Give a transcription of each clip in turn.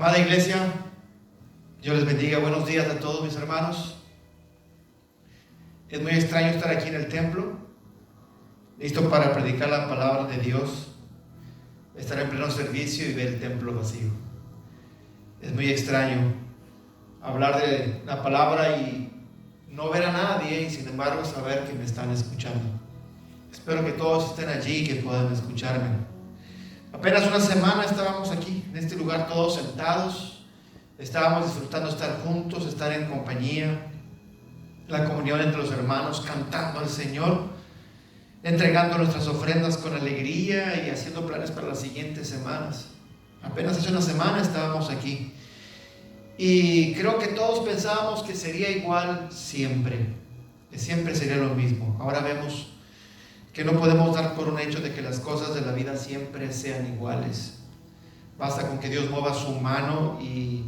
Amada iglesia, Dios les bendiga. Buenos días a todos mis hermanos. Es muy extraño estar aquí en el templo, listo para predicar la palabra de Dios, estar en pleno servicio y ver el templo vacío. Es muy extraño hablar de la palabra y no ver a nadie y sin embargo saber que me están escuchando. Espero que todos estén allí y que puedan escucharme. Apenas una semana estábamos aquí, en este lugar, todos sentados. Estábamos disfrutando estar juntos, estar en compañía, la comunión entre los hermanos, cantando al Señor, entregando nuestras ofrendas con alegría y haciendo planes para las siguientes semanas. Apenas hace una semana estábamos aquí. Y creo que todos pensábamos que sería igual siempre, que siempre sería lo mismo. Ahora vemos que no podemos dar por un hecho de que las cosas de la vida siempre sean iguales. Basta con que Dios mueva su mano y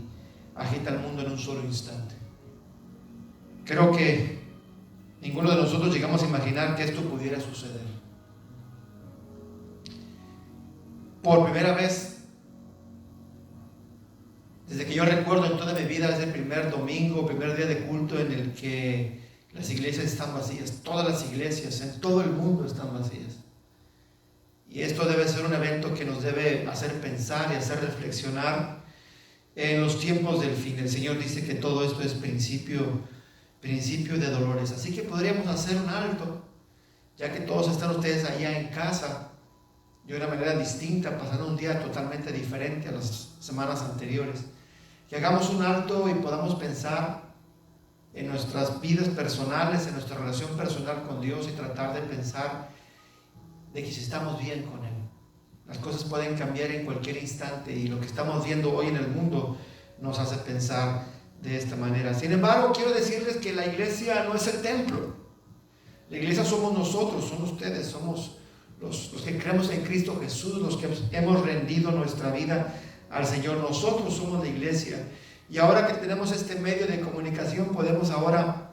agita el mundo en un solo instante. Creo que ninguno de nosotros llegamos a imaginar que esto pudiera suceder. Por primera vez, desde que yo recuerdo en toda mi vida, es el primer domingo, primer día de culto en el que las iglesias están vacías. Todas las iglesias en todo el mundo están vacías. Y esto debe ser un evento que nos debe hacer pensar y hacer reflexionar en los tiempos del fin. El Señor dice que todo esto es principio de dolores. Así que podríamos hacer un alto, ya que todos están ustedes allá en casa, de una manera distinta, pasando un día totalmente diferente a las semanas anteriores. Que hagamos un alto y podamos pensar en nuestras vidas personales, en nuestra relación personal con Dios y tratar de pensar de que si estamos bien con Él. Las cosas pueden cambiar en cualquier instante y lo que estamos viendo hoy en el mundo nos hace pensar de esta manera. Sin embargo, quiero decirles que la iglesia no es el templo. La iglesia somos nosotros, son ustedes, somos los que creemos en Cristo Jesús, los que hemos rendido nuestra vida al Señor. Nosotros somos la iglesia. Y ahora que tenemos este medio de comunicación, podemos ahora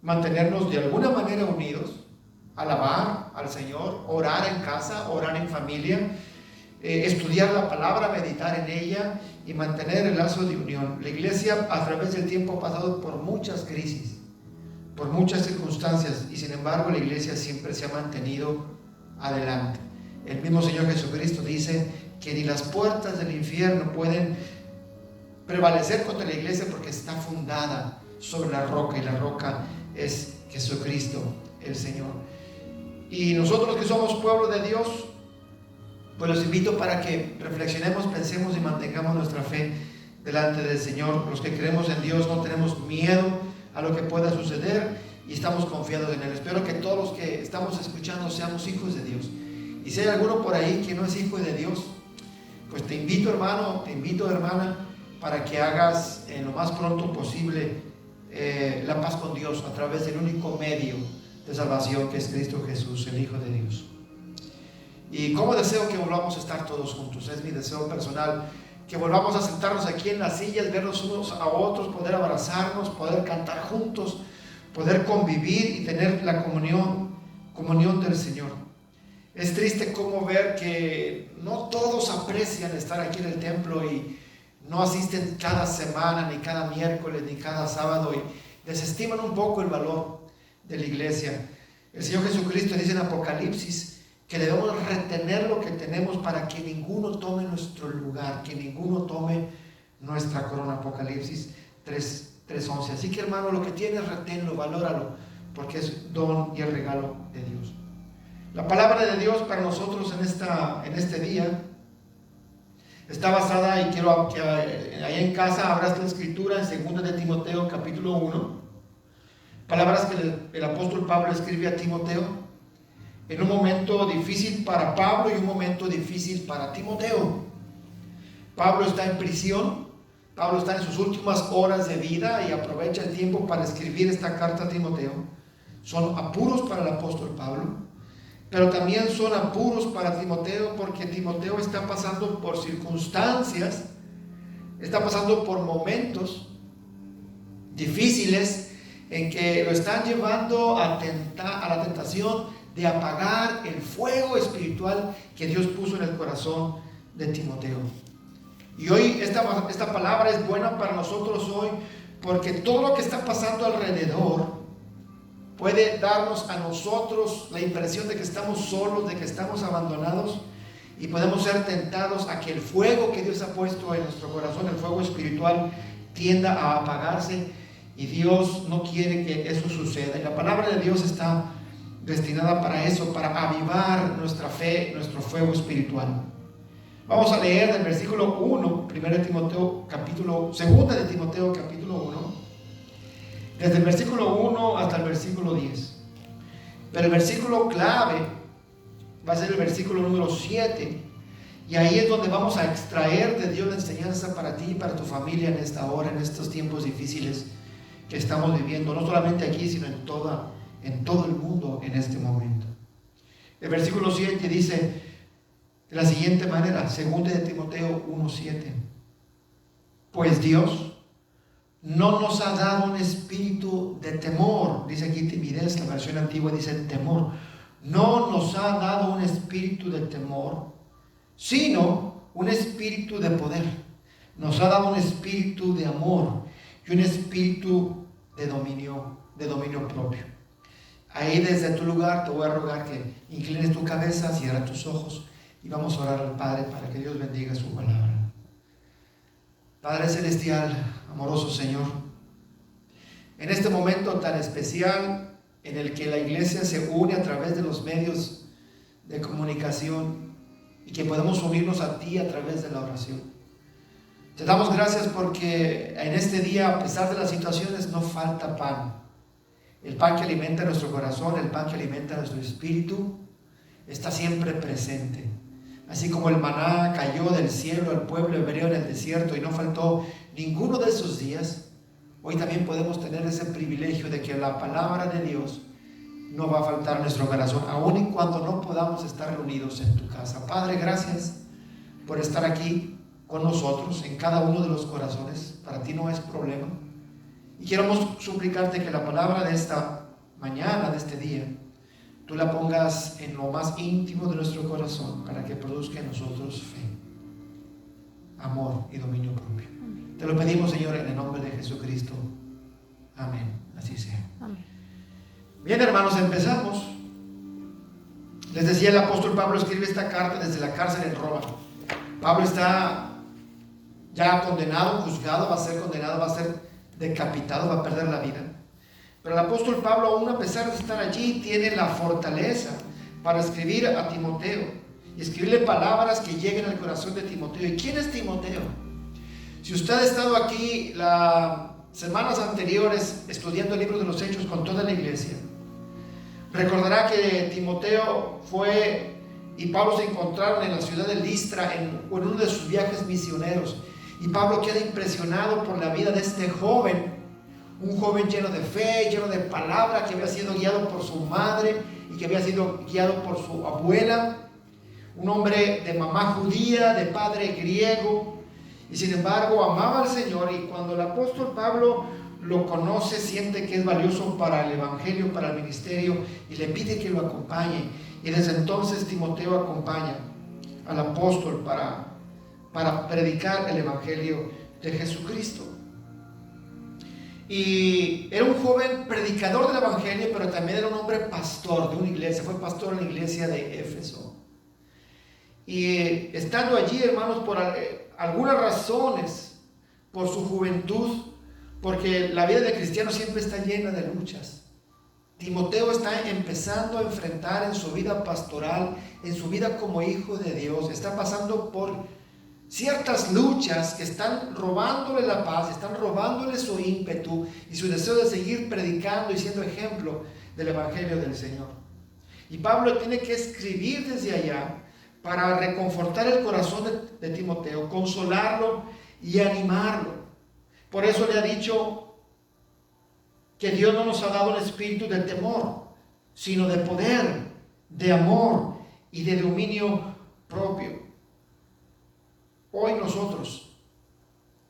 mantenernos de alguna manera unidos, alabar al Señor, orar en casa, orar en familia, estudiar la palabra, meditar en ella y mantener el lazo de unión. La iglesia a través del tiempo ha pasado por muchas crisis, por muchas circunstancias, y sin embargo la iglesia siempre se ha mantenido adelante. El mismo Señor Jesucristo dice que ni las puertas del infierno pueden prevalecer contra la iglesia porque está fundada sobre la roca, y la roca es Jesucristo el Señor. Y nosotros los que somos pueblo de Dios, pues los invito para que reflexionemos, pensemos y mantengamos nuestra fe delante del Señor. Los que creemos en Dios no tenemos miedo a lo que pueda suceder y estamos confiados en Él. Espero que todos los que estamos escuchando seamos hijos de Dios. Y si hay alguno por ahí que no es hijo de Dios, pues te invito, hermano, te invito, hermana, para que hagas en lo más pronto posible la paz con Dios a través del único medio de salvación que es Cristo Jesús, el Hijo de Dios. Y como deseo que volvamos a estar todos juntos, es mi deseo personal, que volvamos a sentarnos aquí en las sillas, vernos unos a otros, poder abrazarnos, poder cantar juntos, poder convivir y tener la comunión del Señor. Es triste como ver que no todos aprecian estar aquí en el templo y no asisten cada semana, ni cada miércoles, ni cada sábado, y desestiman un poco el valor de la iglesia. El Señor Jesucristo dice en Apocalipsis que debemos retener lo que tenemos para que ninguno tome nuestro lugar, que ninguno tome nuestra corona. Apocalipsis 3:11. Así que, hermano, lo que tienes, reténlo, valóralo, porque es don y el regalo de Dios. La palabra de Dios para nosotros en este día está basada, y quiero que allá en casa abras la escritura en 2 de Timoteo capítulo 1, palabras que el apóstol Pablo escribe a Timoteo en un momento difícil para Pablo y un momento difícil para Timoteo. Pablo está en prisión, Pablo está en sus últimas horas de vida y aprovecha el tiempo para escribir esta carta a Timoteo. Son apuros para el apóstol Pablo, pero también son apuros para Timoteo, porque Timoteo está pasando por circunstancias, está pasando por momentos difíciles en que lo están llevando a la tentación de apagar el fuego espiritual que Dios puso en el corazón de Timoteo. Y hoy esta palabra es buena para nosotros hoy, porque todo lo que está pasando alrededor puede darnos a nosotros la impresión de que estamos solos, de que estamos abandonados, y podemos ser tentados a que el fuego que Dios ha puesto en nuestro corazón, el fuego espiritual, tienda a apagarse, y Dios no quiere que eso suceda. Y la palabra de Dios está destinada para eso, para avivar nuestra fe, nuestro fuego espiritual. Vamos a leer del versículo 1, 2 de Timoteo capítulo 1, desde el versículo 1 hasta el versículo 10. Pero el versículo clave va a ser el versículo número 7, y ahí es donde vamos a extraer de Dios la enseñanza para ti y para tu familia en esta hora, en estos tiempos difíciles que estamos viviendo, no solamente aquí, sino en todo el mundo en este momento. El versículo 7 dice de la siguiente manera, 2 de Timoteo 1:7: pues Dios no nos ha dado un espíritu de temor, dice aquí timidez, la versión antigua dice temor. No nos ha dado un espíritu de temor, sino un espíritu de poder. Nos ha dado un espíritu de amor y un espíritu de dominio propio. Ahí desde tu lugar te voy a rogar que inclines tu cabeza, cierra tus ojos y vamos a orar al Padre para que Dios bendiga su palabra. Padre celestial, amoroso Señor, en este momento tan especial en el que la iglesia se une a través de los medios de comunicación y que podemos unirnos a ti a través de la oración, te damos gracias porque en este día, a pesar de las situaciones, no falta pan. El pan que alimenta nuestro corazón, el pan que alimenta nuestro espíritu, está siempre presente. Así como el maná cayó del cielo al pueblo hebreo en el desierto y no faltó ninguno de esos días, hoy también podemos tener ese privilegio de que la palabra de Dios no va a faltar en nuestro corazón, aun y cuando no podamos estar reunidos en tu casa. Padre, gracias por estar aquí con nosotros en cada uno de los corazones. Para ti no es problema. Y queremos suplicarte que la palabra de esta mañana, de este día, tú la pongas en lo más íntimo de nuestro corazón para que produzca en nosotros fe, amor y dominio propio. Te lo pedimos, Señor, en el nombre de Jesucristo. Amén. Así sea. Amén. Bien, hermanos, empezamos. Les decía, el apóstol Pablo escribe esta carta desde la cárcel en Roma. Pablo está ya condenado, juzgado, va a ser condenado, va a ser decapitado, va a perder la vida. Pero el apóstol Pablo, aún a pesar de estar allí, tiene la fortaleza para escribir a Timoteo y escribirle palabras que lleguen al corazón de Timoteo. ¿Y quién es Timoteo? Si usted ha estado aquí las semanas anteriores estudiando el libro de los Hechos con toda la iglesia, recordará que Timoteo fue y Pablo se encontraron en la ciudad de Listra en uno de sus viajes misioneros, y Pablo queda impresionado por la vida de este joven, un joven lleno de fe, lleno de palabra, que había sido guiado por su madre y que había sido guiado por su abuela, un hombre de mamá judía, de padre griego, y sin embargo amaba al Señor. Y cuando el apóstol Pablo lo conoce, siente que es valioso para el evangelio, para el ministerio, y le pide que lo acompañe. Y desde entonces Timoteo acompaña al apóstol para predicar el evangelio de Jesucristo. Y era un joven predicador del evangelio, pero también era un hombre pastor de una iglesia. Fue pastor en la iglesia de Éfeso. Y estando allí, hermanos, por algunas razones, por su juventud, porque la vida de cristiano siempre está llena de luchas, Timoteo está empezando a enfrentar en su vida pastoral, en su vida como hijo de Dios, está pasando por ciertas luchas que están robándole la paz, están robándole su ímpetu y su deseo de seguir predicando y siendo ejemplo del evangelio del Señor. Y Pablo tiene que escribir desde allá para reconfortar el corazón de Timoteo, consolarlo y animarlo. Por eso le ha dicho que Dios no nos ha dado un espíritu de temor, sino de poder, de amor y de dominio propio. Hoy nosotros,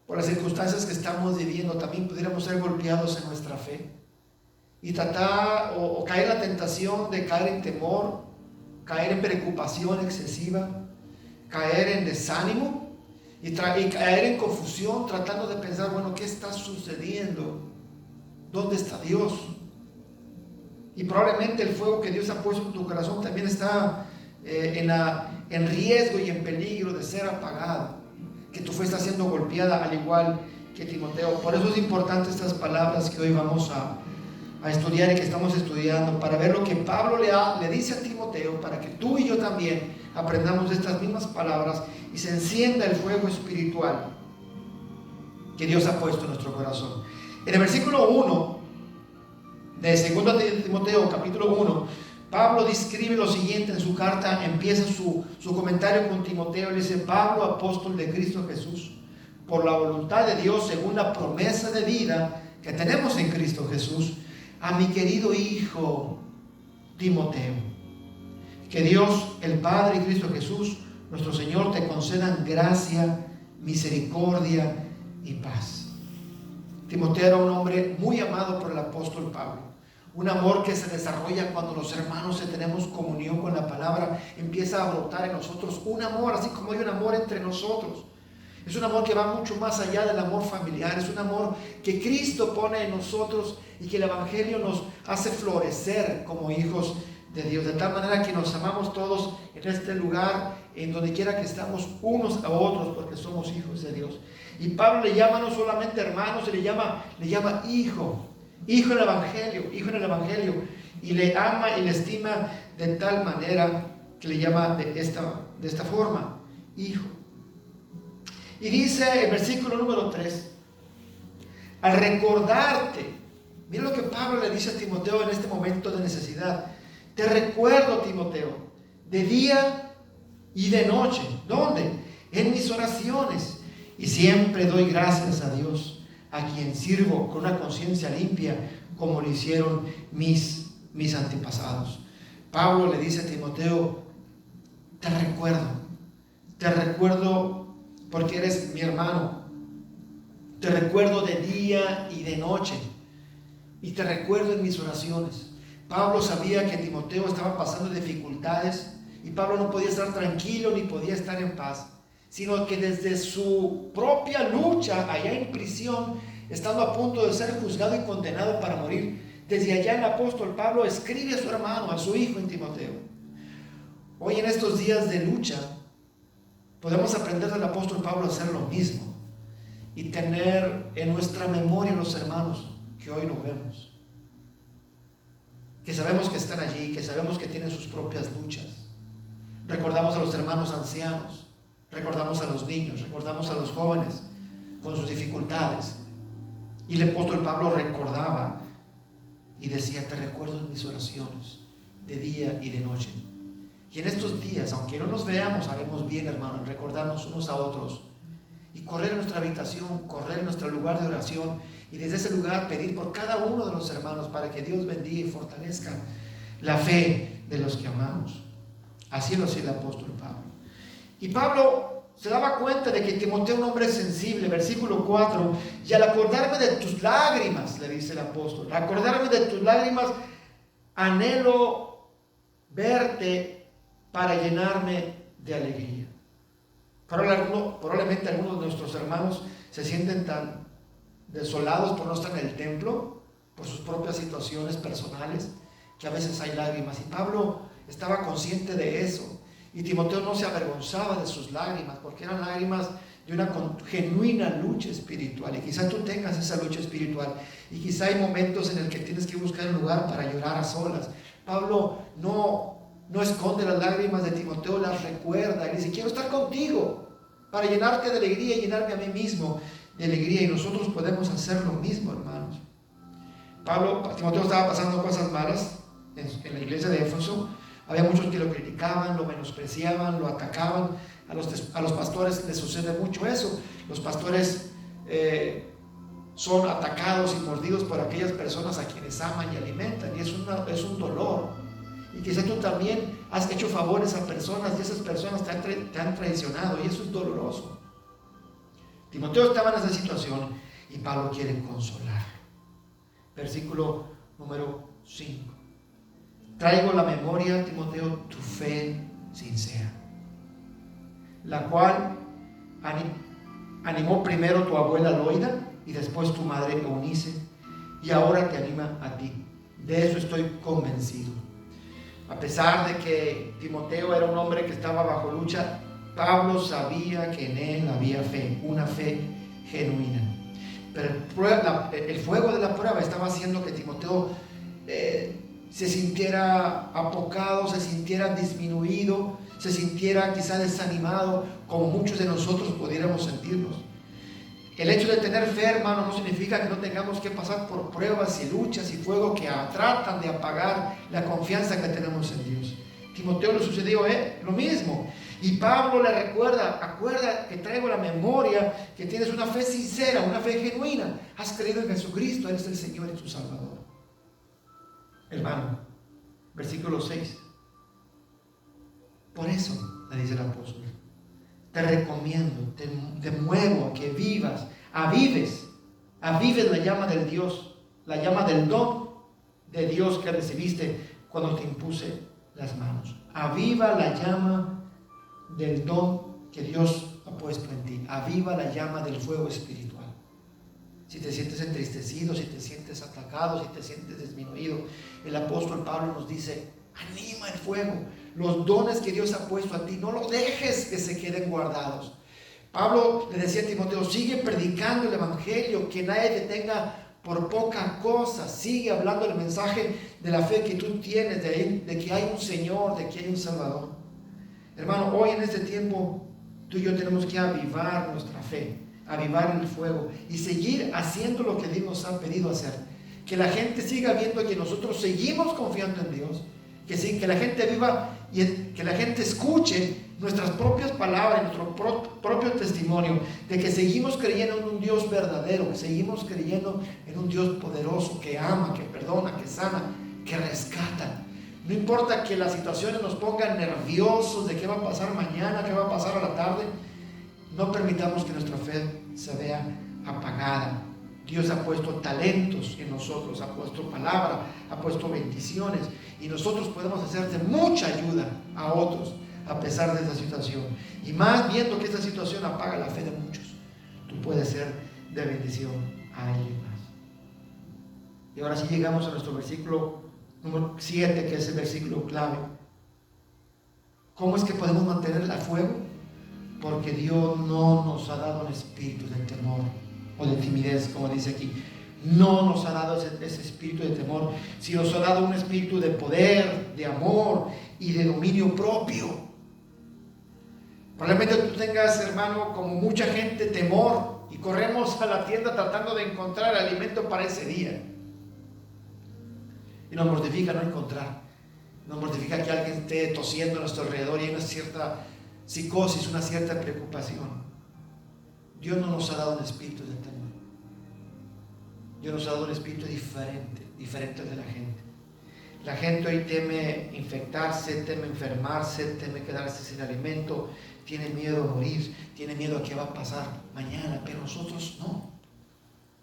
por las circunstancias que estamos viviendo, también pudiéramos ser golpeados en nuestra fe y tratar o caer en la tentación de caer en temor, caer en preocupación excesiva, caer en desánimo y caer en confusión tratando de pensar, bueno, ¿qué está sucediendo? ¿Dónde está Dios? Y probablemente el fuego que Dios ha puesto en tu corazón también está en riesgo y en peligro de ser apagado, que tu fe está siendo golpeada al igual que Timoteo. Por eso es importante estas palabras que hoy vamos a estudiar y que estamos estudiando, para ver lo que Pablo le dice a Timoteo, para que tú y yo también aprendamos estas mismas palabras y se encienda el fuego espiritual que Dios ha puesto en nuestro corazón. En el versículo 1 de 2 Timoteo capítulo 1, Pablo describe lo siguiente en su carta. Empieza su comentario con Timoteo. Le dice: Pablo, apóstol de Cristo Jesús, por la voluntad de Dios, según la promesa de vida que tenemos en Cristo Jesús, a mi querido hijo Timoteo, que Dios el Padre y Cristo Jesús nuestro Señor te concedan gracia, misericordia y paz. Timoteo era un hombre muy amado por el apóstol Pablo. Un amor que se desarrolla cuando los hermanos tenemos comunión con la palabra. Empieza a brotar en nosotros un amor, así como hay un amor entre nosotros. Es un amor que va mucho más allá del amor familiar. Es un amor que Cristo pone en nosotros y que el Evangelio nos hace florecer como hijos de Dios. De tal manera que nos amamos todos en este lugar, en donde quiera que estamos, unos a otros, porque somos hijos de Dios. Y Pablo le llama no solamente hermano, le llama hijo. Hijo en el Evangelio, y le ama y le estima de tal manera que le llama de esta forma, hijo. Y dice el versículo número 3, al recordarte, mira lo que Pablo le dice a Timoteo en este momento de necesidad: te recuerdo, Timoteo, de día y de noche. ¿Dónde? En mis oraciones, y siempre doy gracias a Dios, a quien sirvo con una conciencia limpia, como lo hicieron mis antepasados. Pablo le dice a Timoteo: te recuerdo porque eres mi hermano, te recuerdo de día y de noche, y te recuerdo en mis oraciones. Pablo sabía que Timoteo estaba pasando dificultades, y Pablo no podía estar tranquilo ni podía estar en paz, sino que desde su propia lucha allá en prisión, estando a punto de ser juzgado y condenado para morir, desde allá el apóstol Pablo escribe a su hermano, a su hijo en Timoteo. Hoy en estos días de lucha podemos aprender del apóstol Pablo a hacer lo mismo y tener en nuestra memoria los hermanos que hoy no vemos, que sabemos que están allí, que sabemos que tienen sus propias luchas. Recordamos a los hermanos ancianos, recordamos a los niños, recordamos a los jóvenes con sus dificultades. Y el apóstol Pablo recordaba y decía: te recuerdo en mis oraciones, de día y de noche. Y en estos días, aunque no nos veamos, haremos bien, hermano, en recordarnos unos a otros y correr a nuestra habitación, correr a nuestro lugar de oración, y desde ese lugar pedir por cada uno de los hermanos para que Dios bendiga y fortalezca la fe de los que amamos. Así lo hacía el apóstol Pablo. Y Pablo se daba cuenta de que Timoteo era un hombre sensible. Versículo 4, y al acordarme de tus lágrimas, le dice el apóstol, al acordarme de tus lágrimas, anhelo verte para llenarme de alegría. Probablemente algunos de nuestros hermanos se sienten tan desolados por no estar en el templo, por sus propias situaciones personales, que a veces hay lágrimas. Y Pablo estaba consciente de eso. Y Timoteo no se avergonzaba de sus lágrimas, porque eran lágrimas de una genuina lucha espiritual. Y quizá tú tengas esa lucha espiritual, y quizá hay momentos en el que tienes que buscar un lugar para llorar a solas. Pablo no esconde las lágrimas de Timoteo, las recuerda y dice: quiero estar contigo para llenarte de alegría y llenarme a mí mismo de alegría. Y nosotros podemos hacer lo mismo, hermanos. Timoteo estaba pasando cosas malas en la iglesia de Éfeso. Había muchos que lo criticaban, lo menospreciaban, lo atacaban. A los pastores les sucede mucho eso. Los pastores son atacados y mordidos por aquellas personas a quienes aman y alimentan, y es un dolor. Y quizás tú también has hecho favores a personas y esas personas te han traicionado, y eso es doloroso. Timoteo estaba en esa situación y Pablo quiere consolarlo. Versículo número 5. Traigo a la memoria, Timoteo, tu fe sincera, la cual animó primero tu abuela Loida y después tu madre Eunice, y ahora te anima a ti. De eso estoy convencido. A pesar de que Timoteo era un hombre que estaba bajo lucha, Pablo sabía que en él había fe, una fe genuina. Pero el fuego de la prueba estaba haciendo que Timoteo se sintiera apocado, se sintiera disminuido, se sintiera quizá desanimado, como muchos de nosotros pudiéramos sentirnos. El hecho de tener fe, hermano, no significa que no tengamos que pasar por pruebas y luchas y fuego que tratan de apagar la confianza que tenemos en Dios. Timoteo le sucedió lo mismo. Y Pablo le recuerda, acuerda que traigo la memoria que tienes una fe sincera, una fe genuina. Has creído en Jesucristo, Él es el Señor y tu Salvador. Hermano, versículo 6. Por eso, le dice el apóstol, te recomiendo, te muevo a que avives la llama del Dios, la llama del don de Dios que recibiste cuando te impuse las manos. Aviva la llama del don que Dios ha puesto en ti. Aviva la llama del fuego espiritual. Si te sientes entristecido, si te sientes atacado, si te sientes disminuido, el apóstol Pablo nos dice, anima el fuego. Los dones que Dios ha puesto a ti, no los dejes que se queden guardados. Pablo le decía a Timoteo, sigue predicando el evangelio, que nadie te tenga por poca cosa. Sigue hablando el mensaje de la fe que tú tienes, de que hay un Señor, de que hay un Salvador. Hermano, hoy en este tiempo, tú y yo tenemos que avivar nuestra fe, avivar el fuego y seguir haciendo lo que Dios nos ha pedido hacer. Que la gente siga viendo que nosotros seguimos confiando en Dios. Que la gente viva y que la gente escuche nuestras propias palabras, nuestro propio testimonio de que seguimos creyendo en un Dios verdadero, que seguimos creyendo en un Dios poderoso que ama, que perdona, que sana, que rescata. No importa que las situaciones nos pongan nerviosos de qué va a pasar mañana, qué va a pasar a la tarde, no permitamos que nuestra fe se vea apagada. Dios ha puesto talentos en nosotros, ha puesto palabra, ha puesto bendiciones y nosotros podemos hacer de mucha ayuda a otros a pesar de esta situación. Y más viendo que esta situación apaga la fe de muchos, tú puedes ser de bendición a alguien más. Y ahora sí llegamos a nuestro versículo número 7, que es el versículo clave. ¿Cómo es que podemos mantener el fuego? Porque Dios no nos ha dado un espíritu de temor o de timidez, como dice aquí. No nos ha dado ese espíritu de temor, sino nos ha dado un espíritu de poder, de amor y de dominio propio. Probablemente tú tengas, hermano, como mucha gente, temor y corremos a la tienda tratando de encontrar alimento para ese día. Y nos mortifica no encontrar. Nos mortifica que alguien esté tosiendo a nuestro alrededor y hay una cierta psicosis, una cierta preocupación. Dios no nos ha dado un espíritu de temor. Dios nos ha dado un espíritu diferente de la gente. La gente hoy teme infectarse, teme enfermarse, teme quedarse sin alimento, tiene miedo a morir, tiene miedo a qué va a pasar mañana, pero nosotros no.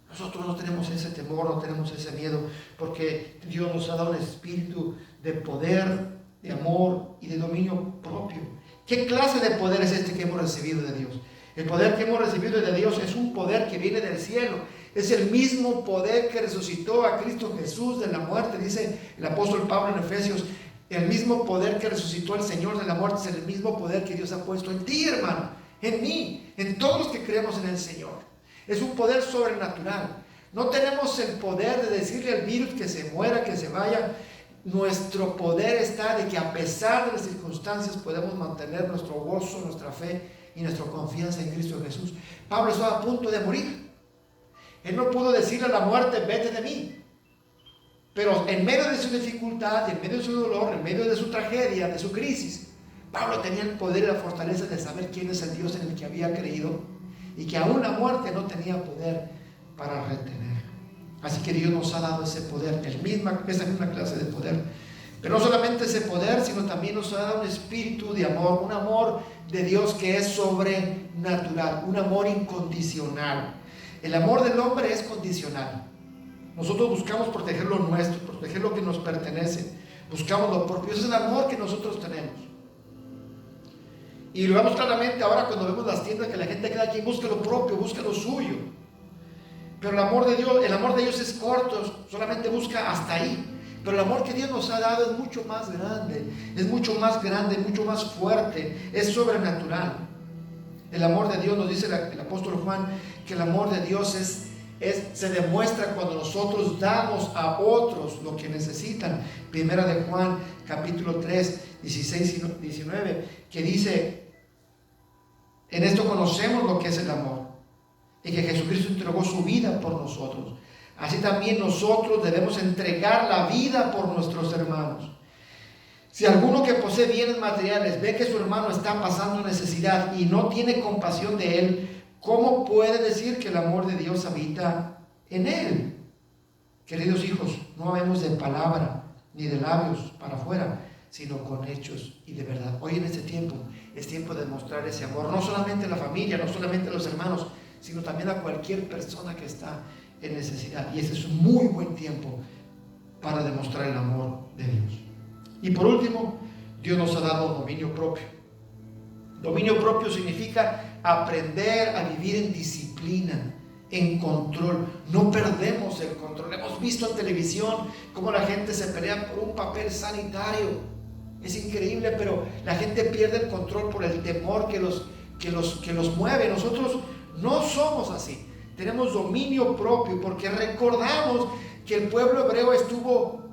Nosotros no tenemos ese temor, no tenemos ese miedo, porque Dios nos ha dado un espíritu de poder, de amor y de dominio propio. ¿Qué clase de poder es este que hemos recibido de Dios? El poder que hemos recibido de Dios es un poder que viene del cielo. Es el mismo poder que resucitó a Cristo Jesús de la muerte. Dice el apóstol Pablo en Efesios, el mismo poder que resucitó al Señor de la muerte es el mismo poder que Dios ha puesto en ti, hermano, en mí, en todos los que creemos en el Señor. Es un poder sobrenatural. No tenemos el poder de decirle al virus que se muera, que se vaya. Nuestro poder está de que a pesar de las circunstancias podemos mantener nuestro gozo, nuestra fe y nuestra confianza en Cristo Jesús. Pablo estaba a punto de morir. Él no pudo decirle a la muerte, vete de mí. Pero en medio de su dificultad, en medio de su dolor, en medio de su tragedia, de su crisis, Pablo tenía el poder y la fortaleza de saber quién es el Dios en el que había creído y que aún la muerte no tenía poder para retener. Así que Dios nos ha dado ese poder, esa misma clase de poder. Pero no solamente ese poder, sino también nos ha dado un espíritu de amor, un amor de Dios que es sobrenatural, un amor incondicional. El amor del hombre es condicional. Nosotros buscamos proteger lo nuestro, proteger lo que nos pertenece. Buscamos lo propio. Ese es el amor que nosotros tenemos. Y lo vemos claramente ahora cuando vemos las tiendas, que la gente cada quien busca lo propio, busca lo suyo. Pero el amor de Dios es corto, solamente busca hasta ahí. Pero el amor que Dios nos ha dado es mucho más grande, mucho más fuerte, es sobrenatural. El amor de Dios, nos dice el apóstol Juan, que el amor de Dios se demuestra cuando nosotros damos a otros lo que necesitan. Primera de Juan, capítulo 3, 16 y 19, que dice: en esto conocemos lo que es el amor, y que Jesucristo entregó su vida por nosotros. Así también nosotros debemos entregar la vida por nuestros hermanos. Si alguno que posee bienes materiales ve que su hermano está pasando necesidad y no tiene compasión de él, ¿cómo puede decir que el amor de Dios habita en él? Queridos hijos, no hablemos de palabra ni de labios para afuera, sino con hechos y de verdad. Hoy en este tiempo es tiempo de mostrar ese amor, no solamente a la familia, no solamente a los hermanos, sino también a cualquier persona que está en necesidad. Y ese es un muy buen tiempo para demostrar el amor de Dios. Y por último, Dios nos ha dado dominio propio. Dominio propio significa aprender a vivir en disciplina, en control. No perdemos el control. Hemos visto en televisión cómo la gente se pelea por un papel sanitario. Es increíble, pero la gente pierde el control por el temor que los mueve. Nosotros no somos así. Tenemos dominio propio porque recordamos que el pueblo hebreo estuvo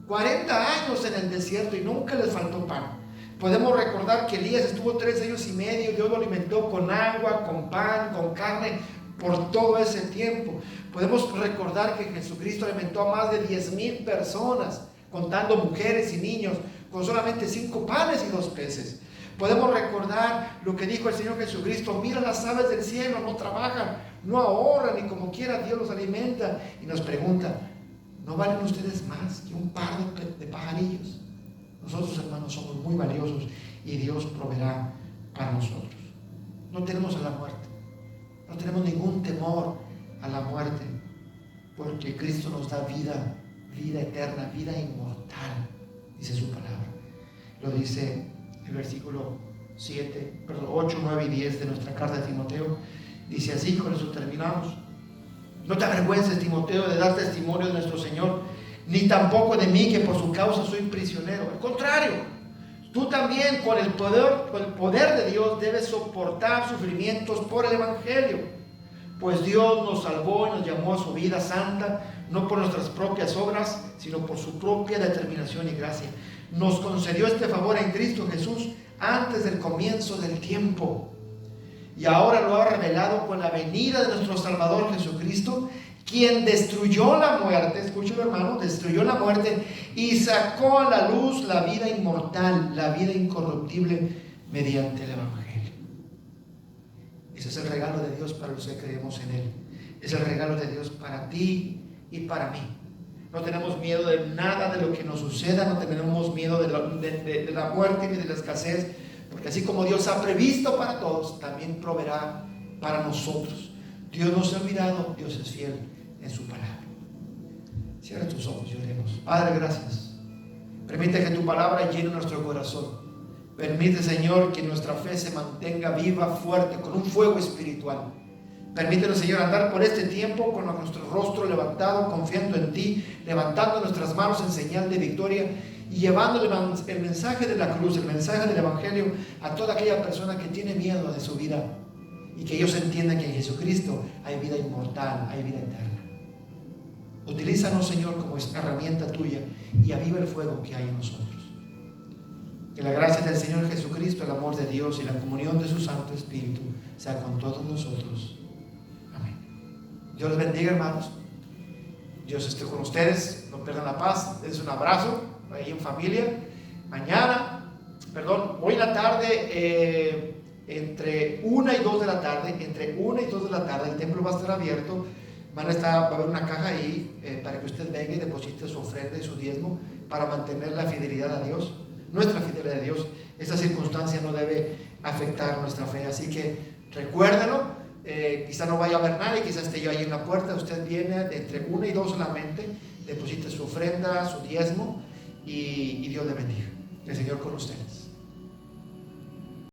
40 años en el desierto y nunca les faltó pan. Podemos recordar que Elías estuvo 3 años y medio, Dios lo alimentó con agua, con pan, con carne por todo ese tiempo. Podemos recordar que Jesucristo alimentó a más de 10,000 personas, contando mujeres y niños, con solamente 5 panes y 2 peces. Podemos recordar lo que dijo el Señor Jesucristo: mira las aves del cielo, no trabajan, no ahorran, y como quiera Dios los alimenta. Y nos pregunta: ¿no valen ustedes más que un par de pajarillos? Nosotros, hermanos, somos muy valiosos y Dios proveerá para nosotros. No tenemos a la muerte, no tenemos ningún temor a la muerte, porque Cristo nos da vida eterna, vida inmortal, dice su palabra. Lo dice el versículo 8, 9 y 10 de nuestra carta de Timoteo. Dice así, con eso terminamos: no te avergüences, Timoteo, de dar testimonio de nuestro Señor, ni tampoco de mí, que por su causa soy prisionero. Al contrario, tú también con el poder de Dios debes soportar sufrimientos por el Evangelio. Pues Dios nos salvó y nos llamó a su vida santa, no por nuestras propias obras, sino por su propia determinación y gracia. Nos concedió este favor en Cristo Jesús antes del comienzo del tiempo. Y ahora lo ha revelado con la venida de nuestro Salvador Jesucristo, quien destruyó la muerte, escúchalo hermano, destruyó la muerte y sacó a la luz la vida inmortal, la vida incorruptible mediante el Evangelio. Ese es el regalo de Dios para los que creemos en Él. Es el regalo de Dios para ti y para mí. No tenemos miedo de nada de lo que nos suceda, no tenemos miedo de la muerte ni de la escasez, porque así como Dios ha previsto para todos, también proveerá para nosotros. Dios no se ha olvidado, Dios es fiel en su palabra. Cierra tus ojos y oremos. Padre, gracias. Permite que tu palabra llene nuestro corazón. Permite, Señor, que nuestra fe se mantenga viva, fuerte, con un fuego espiritual. Permítenos, Señor, andar por este tiempo con nuestro rostro levantado, confiando en ti, levantando nuestras manos en señal de victoria y llevándole el mensaje de la cruz, el mensaje del Evangelio a toda aquella persona que tiene miedo de su vida, y que ellos entiendan que en Jesucristo hay vida inmortal, hay vida eterna. Utilízanos, Señor, como herramienta tuya y aviva el fuego que hay en nosotros. Que la gracia del Señor Jesucristo, el amor de Dios y la comunión de su Santo Espíritu sea con todos nosotros. Dios les bendiga, hermanos. Dios esté con ustedes. No pierdan la paz. Dense un abrazo ahí en familia. Hoy en la tarde, entre 1 y 2 de la tarde, el templo va a estar abierto. Va a haber una caja ahí para que usted venga y deposite su ofrenda y su diezmo para mantener la fidelidad a Dios, nuestra fidelidad a Dios. Esta circunstancia no debe afectar nuestra fe, así que recuérdalo. Quizá no vaya a haber nadie, quizá esté yo ahí en la puerta. Usted viene entre 1 y 2 solamente, deposite su ofrenda, su diezmo, y Dios le bendiga. El Señor con ustedes.